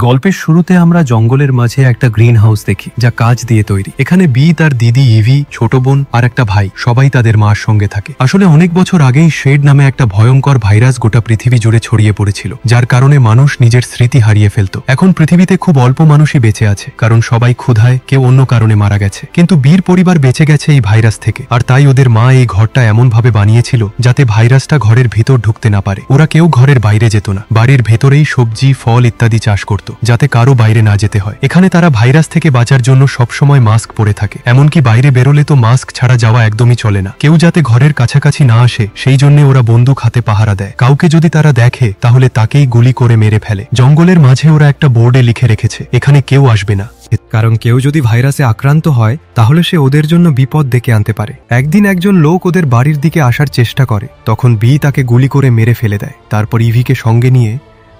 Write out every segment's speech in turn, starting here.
গল্পের শুরুতে আমরা জঙ্গলের মাঝে একটা গ্রিন হাউস দেখি যা কাঁচ দিয়ে তৈরি। এখানে বি, তার দিদি ইভি, ছোট বোন আর একটা ভাই সবাই তাদের মার সঙ্গে থাকে। আসলে অনেক বছর আগেই শেড নামে একটা ভয়ঙ্কর ভাইরাস গোটা পৃথিবী জুড়ে ছড়িয়ে পড়েছিল, যার কারণে মানুষ নিজের স্মৃতি হারিয়ে ফেলত। এখন পৃথিবীতে খুব অল্প মানুষই বেঁচে আছে, কারণ সবাই ক্ষুধায়, কেউ অন্য কারণে মারা গেছে। কিন্তু বীর পরিবার বেঁচে গেছে এই ভাইরাস থেকে, আর তাই ওদের মা এই ঘরটা এমন ভাবে বানিয়েছিল যাতে ভাইরাসটা ঘরের ভিতর ঢুকতে না পারে। ওরা কেউ ঘরের বাইরে যেত না, বাড়ির ভেতরেই সবজি, ফল ইত্যাদি চাষ করত যাতে কারো বাইরে না যেতে হয়। এখানে তারা ভাইরাস থেকে বাঁচার জন্য সবসময় মাস্ক পরে থাকে, এমনকি বাইরে বেরোলে তো মাস্ক ছাড়া যাওয়া একদমই চলে না। কেউ যাতে ঘরের কাছাকাছি না আসে সেই জন্য ওরা বন্দুক হাতে পাহারা দেয়। কাউকে যদি তারা দেখে তাহলে তাকেই গুলি করে মেরে ফেলে। জঙ্গলের মাঝে ওরা একটা বোর্ডে লিখে রেখেছে, এখানে কেউ আসবে না, কারণ কেউ যদি ভাইরাসে আক্রান্ত হয় তাহলে সে ওদের জন্য বিপদ ডেকে আনতে পারে। একদিন একজন লোক ওদের বাড়ির দিকে আসার চেষ্টা করে, তখন বি তাকে গুলি করে মেরে ফেলে দেয়। তারপর ইভিকে সঙ্গে নিয়ে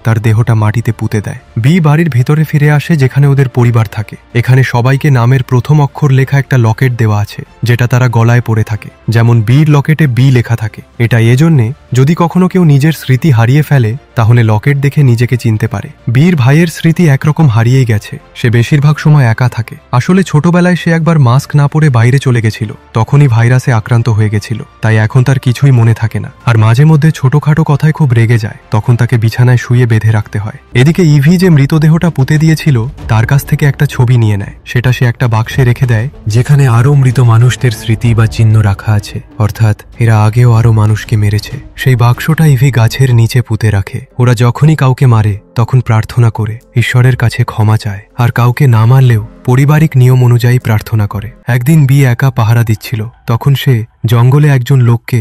তার দেহটা মাটিতে পুঁতে দেয়। বি বাড়ির ভেতরে ফিরে আসে যেখানে ওদের পরিবার থাকে। এখানে সবাইকে নামের প্রথম অক্ষর লেখা একটা লকেট দেওয়া আছে, যেটা তারা গলায় পরে থাকে। যেমন বির লকেটে বি লেখা থাকে। এটা এজন্যে যদি কখনো কেউ নিজের স্মৃতি হারিয়ে ফেলে তাহলে লকেট দেখে নিজেকে চিনতে পারে। বীর ভাইয়ের স্মৃতি একরকম হারিয়েই গেছে, সে বেশিরভাগ সময় একা থাকে। আসলে ছোটবেলায় সে একবার মাস্ক না পরে বাইরে চলে গেছিল, তখনই ভাইরাসে আক্রান্ত হয়ে গেছিল, তাই এখন তার কিছুই মনে থাকে না। আর মাঝে মধ্যে ছোটখাটো কথায় খুব রেগে যায়, তখন তাকে বিছানায় শুয়ে বেঁধে রাখতে হয়। এদিকে ইভি যে মৃতদেহটা পুঁতে দিয়েছিল তার কাছ থেকে একটা ছবি নিয়ে নেয়, সেটা সে একটা বাক্সে রেখে দেয় যেখানে আরো মৃত মানুষদের স্মৃতি বা চিহ্ন রাখা আছে, অর্থাৎ এরা আগেও আরো মানুষকে মেরেছে। সেই বাক্সটা ইভি গাছের নিচে পুঁতে রাখে। ওরা যখনই কাউকে মারে তখন প্রার্থনা করে ঈশ্বরের কাছে ক্ষমা চায়, আর কাউকে না মারলেও পারিবারিক নিয়ম অনুযায়ী প্রার্থনা করে। একদিন বি একা পাহারা দিচ্ছিল, তখন সে জঙ্গলে একজন লোককে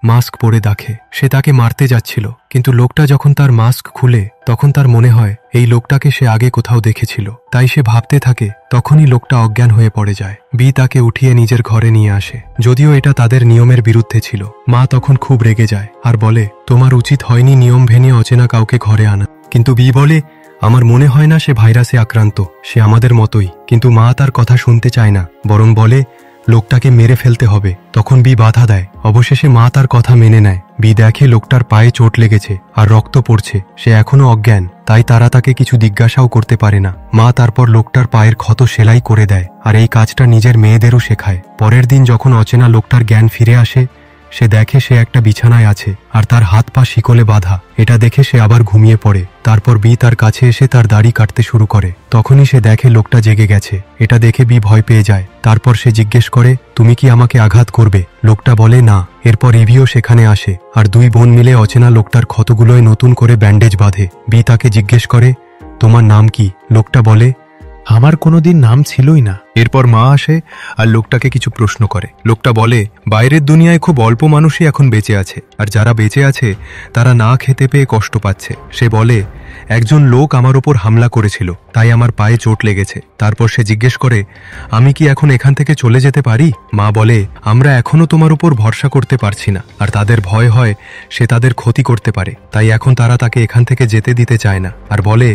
মাস্ক পরে দেখে। সে তাকে মারতে যাচ্ছিল, কিন্তু লোকটা যখন তার মাস্ক খুলে তখন তার মনে হয় এই লোকটাকে সে আগে কোথাও দেখেছিল। তাই সে ভাবতে থাকে, তখনই লোকটা অজ্ঞান হয়ে পড়ে যায়। বি তাকে উঠিয়ে নিজের ঘরে নিয়ে আসে, যদিও এটা তাদের নিয়মের বিরুদ্ধে ছিল। মা তখন খুব রেগে যায় আর বলে, তোমার উচিত হয়নি নিয়ম ভেঙে অচেনা কাউকে ঘরে আনা। কিন্তু বি বলে, আমার মনে হয় না সে ভাইরাসে আক্রান্ত, সে আমাদের মতোই। কিন্তু মা তার কথা শুনতে চায় না, বরং বলে লোকটাকে মেরে ফেলতে হবে। তখন বি বাধা দেয়। অবশেষে মা তার কথা মেনে নেয়। বি দেখে লোকটার পায়ে চোট লেগেছে আর রক্ত পড়ছে, সে এখনো অজ্ঞান, তাই তারা তাকে কিছু জিজ্ঞাসাও করতে পারে না। মা তারপর লোকটার পায়ের ক্ষত সেলাই করে দেয়, আর এই কাজটা নিজের মেয়েদেরও শেখায়। পরের দিন যখন অচেনা লোকটার জ্ঞান ফিরে আসে, সে দেখে সে একটা বিছানায় আছে আর তার হাত পা শিকলে বাঁধা। এটা দেখে সে আবার ঘুমিয়ে পড়ে। তারপর বি তার কাছে এসে তার দাড়ি কাটতে শুরু করে। তখনই সে দেখে লোকটা জেগে গেছে। এটা দেখে বি ভয় পেয়ে যায়। তারপর সে জিজ্ঞেস করে, তুমি কি আমাকে আঘাত করবে? লোকটা বলে না। এরপর ইভিও সেখানে আসে, আর দুই বোন মিলে অচেনা লোকটার ক্ষতগুলোয় নতুন করে ব্যান্ডেজ বাঁধে। বি তাকে জিজ্ঞেস করে, তোমার নাম কি? লোকটা বলে, আমার কোনোদিন নাম ছিলই না। এরপর মা আসে আর লোকটাকে কিছু প্রশ্ন করে। লোকটা বলে, বাইরের দুনিয়ায় খুব অল্প মানুষই এখন বেঁচে আছে, আর যারা বেঁচে আছে তারা না খেতে পেয়ে কষ্ট পাচ্ছে। সে বলে, একজন লোক আমার ওপর হামলা করেছিল, তাই আমার পায়ে চোট লেগেছে। তারপর সে জিজ্ঞেস করে, আমি কি এখন এখান থেকে চলে যেতে পারি? মা বলে, আমরা এখনো তোমার উপর ভরসা করতে পারছি না, আর তাদের ভয় হয় সে তাদের ক্ষতি করতে পারে, তাই এখন তারা তাকে এখান থেকে যেতে দিতে চায় না, আর বলে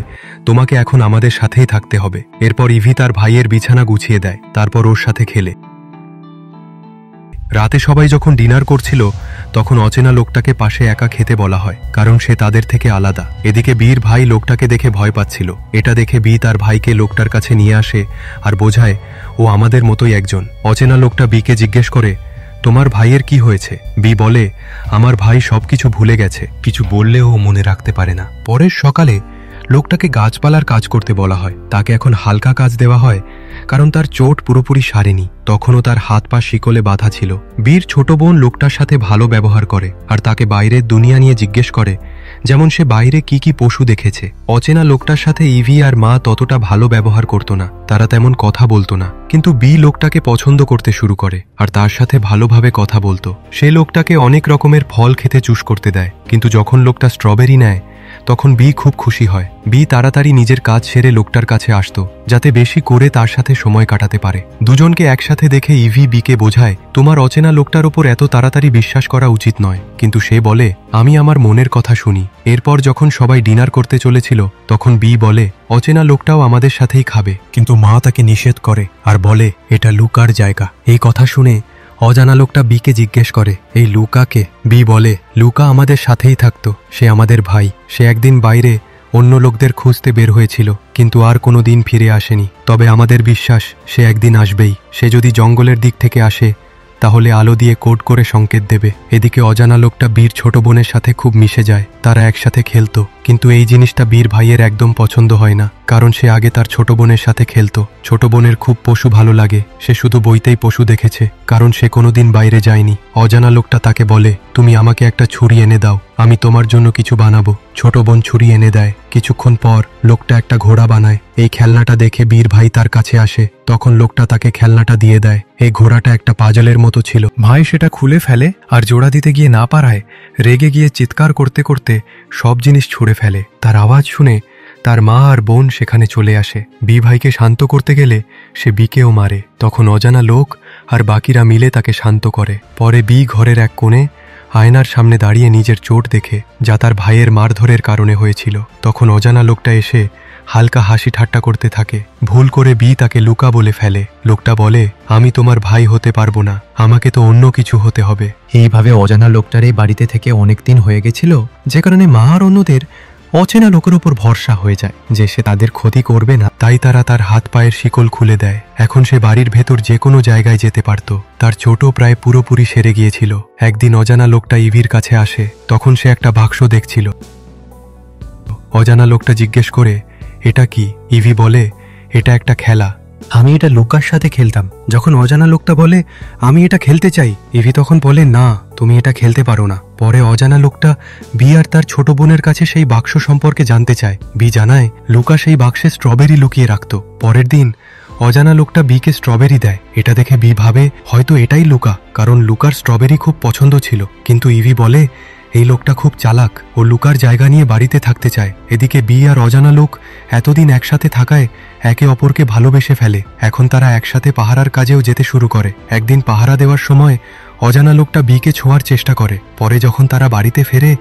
তোমাকে এখন আমাদের সাথেই থাকতে হবে। এরপর ইভি তার ভাইয়ের বিছানা গুছিয়ে দেয়, তারপর ওর সাথে খেলে। রাতে সবাই যখন ডিনার করছিল তখন অচেনা লোকটাকে পাশে একা খেতে বলা হয়, কারণ সে তাদের থেকে আলাদা। এদিকে বীর ভাই লোকটাকে দেখে ভয় পাচ্ছিল। এটা দেখে বি তার ভাইকে লোকটার কাছে নিয়ে আসে আর বোঝায় ও আমাদের মতোই একজন। অচেনা লোকটা বিকে জিজ্ঞেস করে, তোমার ভাইয়ের কি হয়েছে? বি বলে, আমার ভাই সবকিছু ভুলে গেছে, কিছু বললেও ও মনে রাখতে পারে না। পরের সকালে লোকটাকে গাছপালার কাজ করতে বলা হয়। তাকে এখন হালকা কাজ দেওয়া হয়, কারণ তার চোট পুরোপুরি সারেনি, তখনও তার হাত পা শিকলে বাঁধা ছিল। বীর ছোট বোন লোকটার সাথে ভালো ব্যবহার করে আর তাকে বাইরের দুনিয়া নিয়ে জিজ্ঞেস করে, যেমন সে বাইরে কি কি পশু দেখেছে। অচেনা লোকটার সাথে ইভি আর মা ততটা ভালো ব্যবহার করতো না, তারা তেমন কথা বলতো না। কিন্তু বি লোকটাকে পছন্দ করতে শুরু করে আর তার সাথে ভালোভাবে কথা বলতো। সে লোকটাকে অনেক রকমের ফল খেতে চুজ করতে দেয়, কিন্তু যখন লোকটা স্ট্রবেরি নেয় তখন বি খুব খুশি হয়। বি তাড়াতাড়ি নিজের কাজ সেরে লোকটার কাছে আসতো, যাতে বেশি করে তার সাথে সময় কাটাতে পারে। দুজনকে একসাথে দেখে ইভি বিকে বোঝায়, তোমার অচেনা লোকটার উপর এত তাড়াতাড়ি বিশ্বাস করা উচিত নয়। কিন্তু সে বলে, আমি আমার মনের কথা শুনি। এরপর যখন সবাই ডিনার করতে চলেছিল তখন বি বলে, অচেনা লোকটাও আমাদের সাথেই খাবে, কিন্তু মা তাকে নিষেধ করে আর বলে এটা লুকার জায়গা। এই কথা শুনে অজানা লোকটা বিকে জিজ্ঞেস করে, এই লুকাকে? বি বলে, লুকা আমাদের সাথেই থাকতো, সে আমাদের ভাই। সে একদিন বাইরে অন্য লোকদের খুঁজতে বের হয়েছিল, কিন্তু আর কোনো দিন ফিরে আসেনি। তবে আমাদের বিশ্বাস সে একদিন আসবেই। সে যদি জঙ্গলের দিক থেকে আসে তাহলে আলো দিয়ে কোড করে সংকেত দেবে। এদিকে অজানা লোকটা বীর ছোট বোনের সাথে খুব মিশে যায়, তারা একসাথে খেলতো। কিন্তু এই জিনিসটা বীর ভাইয়ের একদম পছন্দ হয় না, কারণ সে আগে তার ছোট বোনের সাথে খেলতো। ছোট বোনের খুব পশু ভালো লাগে, সে শুধু বইতেই পশু দেখেছে, কারণ সে কোনোদিন বাইরে যায়নি। অজানা লোকটা তাকে বলে, তুমি আমাকে একটা ছুরি এনে দাও, আমি তোমার জন্য কিছু বানাবো। ছোট বোন ছুরি এনে দেয়। কিছুক্ষণ পর লোকটা একটা ঘোড়া বানায়। এই খেলনাটা দেখে বীর ভাই তার কাছে আসে, তখন লোকটা তাকে খেলনাটা দিয়ে দেয়। এই ঘোড়াটা একটা পাজলের মতো ছিল। ভাই সেটা খুলে ফেলে আর জোড়া দিতে গিয়ে না পারায় রেগে গিয়ে চিৎকার করতে করতে সব জিনিস ছুঁড়ে ফেলে। তার আওয়াজ শুনে তার মা আর বোন সেখানে চলে আসে। বি ভাইকে শান্ত করতে গেলে সে বিকেও মারে। তখন অজানা লোক আর বাকিরা মিলে তাকে শান্ত করে। পরে বি ঘরের এক কোণে আয়নার সামনে দাঁড়িয়ে নিজের চোট দেখে, যা তার ভাইয়ের মারধরের কারণে হয়েছিল। তখন অজানা লোকটা এসে হালকা হাসি ঠাট্টা করতে থাকে। ভুল করে বি তাকে লুকা বলে ফেলে। লোকটা বলে, আমি তোমার ভাই হতে পারবো না, আমাকে তো অন্য কিছু হতে হবে। এইভাবে অজানা লোকটার এই বাড়িতে থেকে অনেক দিন হয়ে গেছিল, যে কারণে মা আর অন্যদের অচেনা লোকের উপর ভরসা হয়ে যায় যে সে তাদের ক্ষতি করবে না। তাই তারা তার হাত পায়ের শিকল খুলে দেয়। এখন সে বাড়ির ভেতর যে কোনো জায়গায় যেতে পারত। তার চোটও প্রায় পুরোপুরি সেরে গিয়েছিল। একদিন অজানা লোকটা ইভির কাছে আসে, তখন সে একটা বাক্স দেখছিল। অজানা লোকটা জিজ্ঞেস করে, এটা কি? ইভি বলে, এটা একটা খেলা, আমি এটা লুকার সাথে খেলতাম। যখন অজানা লোকটা বলে, আমি এটা খেলতে চাই, ইভি তখন বলে, না, তুমি এটা খেলতে পারো না। পরে অজানা লোকটা বি আর তার ছোট বোনের কাছে সেই বাক্স সম্পর্কে জানতে চায়। বি জানায় লুকা সেই বাক্সে স্ট্রবেরি লুকিয়ে রাখত। পরের দিন অজানা লোকটা বিকে স্ট্রবেরি দেয়। এটা দেখে বি ভাবে হয়তো এটাই লুকা, কারণ লুকার স্ট্রবেরি খুব পছন্দ ছিল। কিন্তু ইভি বলে, এই লোকটা খুব চালাক, ও লুকার জায়গা নিয়ে বাড়িতে থাকতে চায়। এদিকে বি আর অজানা লোক এতদিন একসাথে থাকায় একে অপরকে ভালোবেসে ফেলে। এখন তারা একসাথে পাহারার কাজেও যেতে শুরু করে। একদিন পাহারা দেওয়ার সময় অজানা লোকটা বিকে ছোঁয়ার চেষ্টা করে। পরে যখন তারা বাড়িতে ফেরে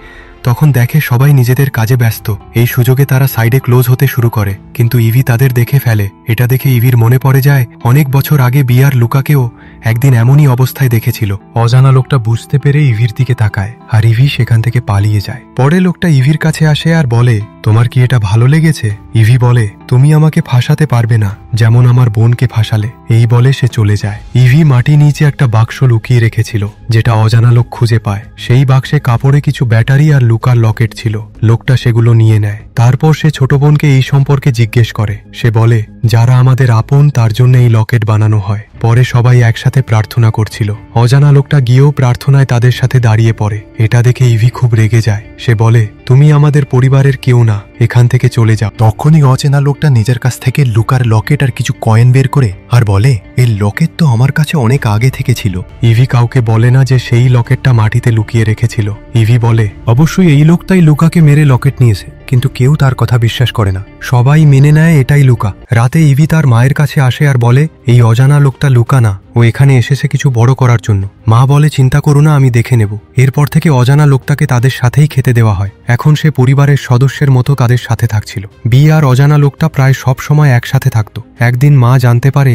তখন দেখে সবাই নিজেদের কাজে ব্যস্ত। এই সুযোগে তারা সাইডে ক্লোজ হতে শুরু করে, কিন্তু ইভি তাদের দেখে ফেলে। এটা দেখে ইভির মনে পড়ে যায় অনেক বছর আগে বি আর লুকাকেও একদিন এমনই অবস্থায় দেখেছিল। অজানা লোকটা বুঝতে পেরে ইভির দিকে তাকায় আর ইভি সেখান থেকে পালিয়ে যায়। পরে লোকটা ইভির কাছে আসে আর বলে, তোমার কি এটা ভালো লেগেছে? ইভি বলে, তুমি আমাকে ফাঁসাতে পারবে না, যেমন আমার বোনকে ফাঁসালে। এই বলে সে চলে যায়। ইভি মাটির নিচে একটা বাক্স লুকিয়ে রেখেছিল, যেটা অজানা লোক খুঁজে পায়। সেই বাক্সে কাপড়ে কিছু ব্যাটারি আর লুকার লকেট ছিল। লোকটা সেগুলো নিয়ে নেয়। তারপর সে ছোট বোনকে এই সম্পর্কে জিজ্ঞেস করে। সে বলে, যারা আমাদের আপন তার জন্য এই লকেট বানানো হয়। পরে সবাই একসাথে প্রার্থনা করছিল। অজানা লোকটা গিয়েও প্রার্থনায় তাদের সাথে দাঁড়িয়ে পড়ে। এটা দেখে ইভি খুব রেগে যায়। সে বলে, তুমি আমাদের পরিবারের কেউ না, এখান থেকে চলে যাও। তখনই অচেনা লোকটা নিজের কাছ থেকে লুকার লকেট আর কিছু কয়েন বের করে আর বলে, এই লকেট তো আমার কাছে অনেক আগে থেকে ছিল। ইভি কাউকে বলে না যে সেই লকেটটা মাটিতে লুকিয়ে রেখেছিল। ইভি বলে, অবশ্যই এই লোকটাই লুকাকে মেরে লকেট নিয়েছে, কিন্তু কেউ তার কথা বিশ্বাস করে না। সবাই মেনে নেয় এটাই লুকা। রাতে ইভি তার মায়ের কাছে আসে আর বলে, এই অজানা লোকটা লুকা না, ও এখানে এসেছে কিছু বড় করার জন্য। মা বলে, চিন্তা করো না, আমি দেখে নেব। এরপর থেকে অজানা লোকটাকে তাদের সাথেই খেতে দেওয়া হয়। এখন সে পরিবারের সদস্যের মতো তাদের সাথে থাকছিল। বি আর অজানা লোকটা প্রায় সব সময় একসাথে থাকতো। একদিন মা জানতে পারে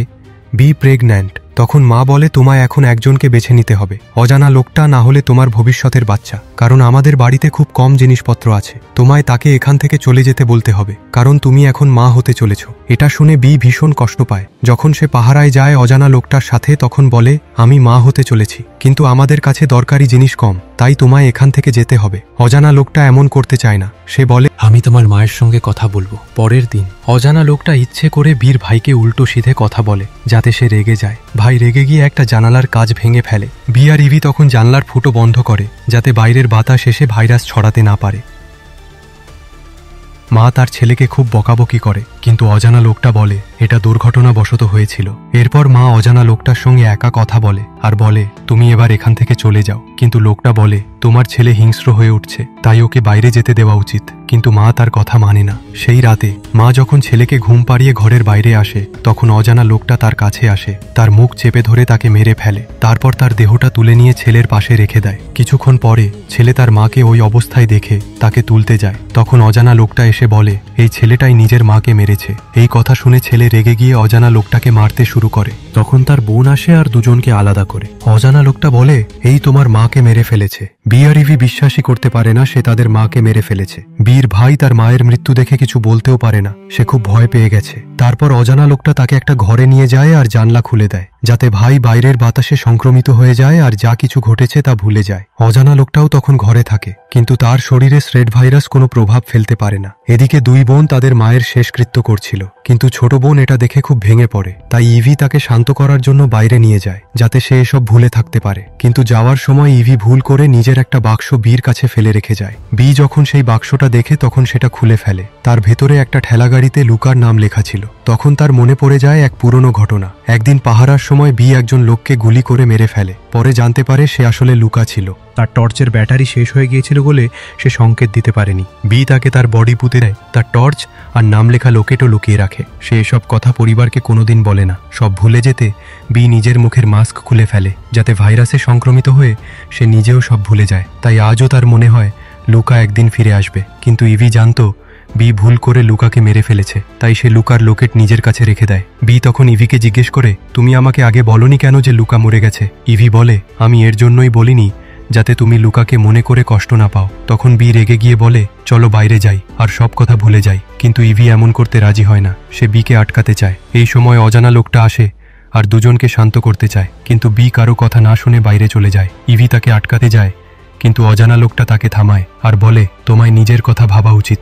বি প্রেগন্যান্ট। তখন মা বলে, তোমায় এখন একজনকে বেছে নিতে হবে, অজানা লোকটা, না হলে তোমার ভবিষ্যতের বাচ্চা। কারণ আমাদের বাড়িতে খুব কম জিনিসপত্র আছে। তোমায় তাকে এখান থেকে চলে যেতে বলতে হবে, কারণ তুমি এখন মা হতে চলেছ। এটা শুনে বি ভীষণ কষ্ট পায়। যখন সে পাহারায় যায় অজানা লোকটার সাথে, তখন বলে, আমি মা হতে চলেছি, কিন্তু আমাদের কাছে দরকারি জিনিস কম, তাই তোমায় এখান থেকে যেতে হবে। অজানা লোকটা এমন করতে চায় না। সে বলে, আমি তোমার মায়ের সঙ্গে কথা বলবো। পরের দিন অজানা লোকটা ইচ্ছে করে বীর ভাইকে উল্টো সিধে কথা বলে, যাতে সে রেগে যায়। ভাই রেগে গিয়ে একটা জানালার কাঁচ ভেঙে ফেলে। বি আর ইভি তখন জানলার ফুটো বন্ধ করে, যাতে বাইরের বাতাস এসে ভাইরাস ছড়াতে না পারে। মা তার ছেলেকে খুব বকাবকি করে, কিন্তু অজানা লোকটা বলে এটা দুর্ঘটনাবশত হয়েছিল। এরপর মা অজানা লোকটার সঙ্গে একা কথা বলে আর বলে, তুমি এবার এখান থেকে চলে যাও। কিন্তু লোকটা বলে, তোমার ছেলে হিংস্র হয়ে উঠছে, তাই ওকে বাইরে যেতে দেওয়া উচিত। কিন্তু মা তার কথা মানে না। সেই রাতে মা যখন ছেলেকে ঘুম পাড়িয়ে ঘরের বাইরে আসে, তখন অজানা লোকটা তার কাছে আসে, তার মুখ চেপে ধরে তাকে মেরে ফেলে। তারপর তার দেহটা তুলে নিয়ে ছেলের পাশে রেখে দেয়। কিছুক্ষণ পরে ছেলে তার মাকে ওই অবস্থায় দেখে তাকে তুলতে যায়। তখন অজানা লোকটা এসে বলে, এই ছেলেটাই নিজের মাকে মেরেছে। এই কথা শুনে ছেলে রেগে গিয়ে অজানা লোকটাকে মারতে শুরু করে। তখন তার বোন আসে আর দুজনকে আলাদা করে। অজানা লোকটা বলে, এই তোমার মা মাকে মেরে ফেলেছে। বি আর ইভি বিশ্বাসই করতে পারে না সে তাদের মাকে মেরে ফেলেছে। বীর ভাই তার মায়ের মৃত্যু দেখে কিছু বলতেও পারে না, সে খুব ভয় পেয়ে গেছে। তারপর অজানা লোকটা তাকে একটা ঘরে নিয়ে যায় আর জানলা খুলে দেয়, যাতে ভাই বাইরের বাতাসে সংক্রমিত হয়ে যায় আর যা কিছু ঘটেছে তা ভুলে যায়। অজানা লোকটাও তখন ঘরে থাকে, কিন্তু তার শরীরে শ্রেড ভাইরাস কোনো প্রভাব ফেলতে পারে না। এদিকে দুই বোন তাদের মায়ের শেষকৃত্য করছিল, কিন্তু ছোট বোন এটা দেখে খুব ভেঙে পড়ে। তাই ইভি তাকে শান্ত করার জন্য বাইরে নিয়ে যায়, যাতে সে এসব ভুলে থাকতে পারে। কিন্তু যাওয়ার সময় ইভি ভুল করে নিজের একটা বাক্স বির কাছে ফেলে রেখে যায়। বি যখন সেই বাক্সটা দেখে তখন সেটা খুলে ফেলে। তার ভেতরে একটা ঠেলাগাড়িতে লুকার নাম লেখা ছিল। তখন তার মনে পড়ে যায় এক পুরনো ঘটনা। একদিন পাহারার সময় বি একজন লোককে গুলি করে মেরে ফেলে। পরে জানতে পারে সে আসলে লুকা ছিল। তার টর্চের ব্যাটারি শেষ হয়ে গিয়েছিল বলে সে সংকেত দিতে পারেনি। বি তাকে তার বডি পুঁতে দেয়, তার টর্চ আর নাম লেখা লোকেটও লুকিয়ে রাখে। সে এসব কথা পরিবারকে কোনোদিন বলে না। সব ভুলে যেতে বি নিজের মুখের মাস্ক খুলে ফেলে, যাতে ভাইরাসে সংক্রমিত হয়ে সে নিজেও সব ভুলে যায়। তাই আজও তার মনে হয় লুকা একদিন ফিরে আসবে। কিন্তু ইভি জানতো বি ভুল করে লুকাকে মেরে ফেলেছে, তাই সে লুকার লোকেট নিজের কাছে রেখে দেয়। বি তখন ইভিকে জিজ্ঞেস করে, তুমি আমাকে আগে বলনি কেন যে লুকা মরে গেছে? ইভি বলে, আমি এর জন্যই বলিনি যাতে তুমি লুকাকে মনে করে কষ্ট না পাও। তখন বি রেগে গিয়ে বলে, চলো বাইরে যাই আর সব কথা ভুলে যাই। কিন্তু ইভি এমন করতে রাজি হয় না, সে বিকে আটকাতে চায়। এই সময় অজানা লোকটা আসে আর দুজনকে শান্ত করতে চায়, কিন্তু বি কারো কথা না শুনে বাইরে চলে যায়। ইভি তাকে আটকাতে যায়, কিন্তু অজানা লোকটা তাকে থামায় আর বলে, তোমায় নিজের কথা ভাবা উচিত।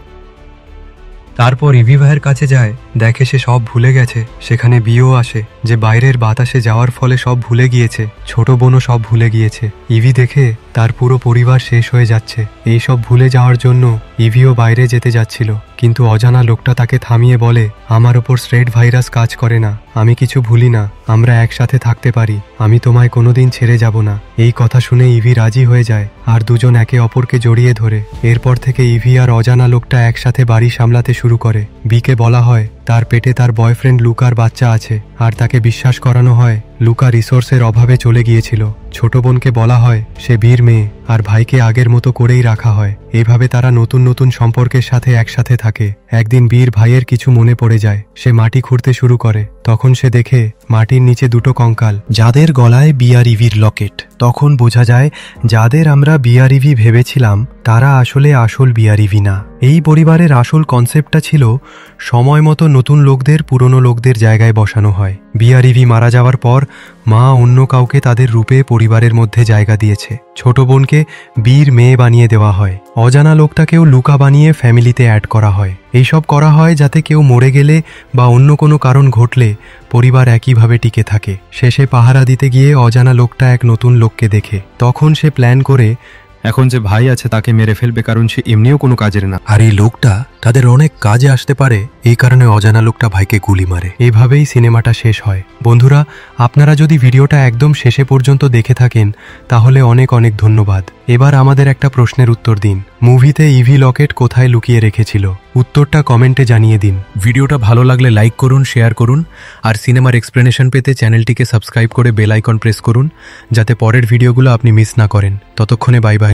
তারপর ইভি ভাইয়ের কাছে যায়, দেখে সে সব ভুলে গেছে। সেখানে বিও আসে, যে বাইরের বাতাসে যাওয়ার ফলে সব ভুলে গিয়েছে। ছোট বোনও সব ভুলে গিয়েছে। ইভি দেখে তার পুরো পরিবার শেষ হয়ে যাচ্ছে। এই সব ভুলে যাওয়ার জন্য ইভিও বাইরে যেতে যাচ্ছিল, কিন্তু অজানা লোকটা তাকে থামিয়ে বলে, আমার ওপর শ্রেড ভাইরাস কাজ করে না, আমি কিছু ভুলি না, আমরা একসাথে থাকতে পারি, আমি তোমায় কোনোদিন ছেড়ে যাব না। এই কথা শুনে ইভি রাজি হয়ে যায় আর দুজন একে অপরকে জড়িয়ে ধরে। এরপর থেকে ইভি আর অজানা লোকটা একসাথে বাড়ি সামলাতে শুরু করে। বিকে বলা হয় তার পেটে তার বয়ফ্রেন্ড লুকার বাচ্চা আছে, আর তাকে বিশ্বাস করানো হয় লুকা রিসোর্সের অভাবে চলে গিয়েছিল। ছোট বোনকে বলা হয় সে বীর মেয়ে, আর ভাইকে আগের মতো করেই রাখা হয়। এভাবে তারা নতুন নতুন সম্পর্কের সাথে একসাথে থাকে। একদিন বীর ভাইয়ের কিছু মনে পড়ে যায়, সে মাটি খুঁড়তে শুরু করে। তখন সে দেখে মাটির নিচে দুটো কঙ্কাল, যাদের গলায় বিআরইভির লকেট। তখন বোঝা যায় যাদের আমরা বিআরইভি ভেবেছিলাম তারা আসলে আসল বিআরইভি না। এই পরিবারের আসল কনসেপ্টটা ছিল সময় মতো নতুন লোকদের পুরনো লোকদের জায়গায় বসানো হয়। বিআরইভি মারা যাওয়ার পর মা অন্য কাউকে তাদের রূপে পরিবারের মধ্যে জায়গা দিয়েছে। ছোট বোনকে বীর মেয়ে বানিয়ে দেওয়া হয়। অজানা লোকটাকেও লুকা বানিয়ে ফ্যামিলিতে অ্যাড করা হয়। এইসব করা হয় যাতে কেউ মরে গেলে বা অন্য কোনো কারণ ঘটলে পরিবার একইভাবে টিকে থাকে। শেষে পাহারা দিতে গিয়ে অজানা লোকটা এক নতুন লোককে দেখে। তখন সে প্ল্যান করে এখন যে ভাই আছে তাকে মেরে ফেলবে, কারণ সে এমনিও কোনো কাজের না, আর এই লোকটা তাদের অনেক কাজে আসতে পারে। এই কারণে অজানা লোকটা ভাইকে গুলি মারে। এইভাবেই সিনেমাটা শেষ হয়। বন্ধুরা, আপনারা যদি ভিডিওটা একদম শেষে পর্যন্ত দেখে থাকেন তাহলে অনেক অনেক ধন্যবাদ। এবার আমাদের একটা প্রশ্নের উত্তর দিন, মুভিতে ইভি লকেট কোথায় লুকিয়ে রেখেছিল? উত্তরটা কমেন্টে জানিয়ে দিন। ভিডিওটা ভালো লাগলে লাইক করুন, শেয়ার করুন, আর সিনেমার এক্সপ্লেনেশন পেতে চ্যানেলটিকে সাবস্ক্রাইব করে বেল আইকন প্রেস করুন, যাতে পরের ভিডিওগুলো আপনি মিস না করেন। ততক্ষণে বাই বাই।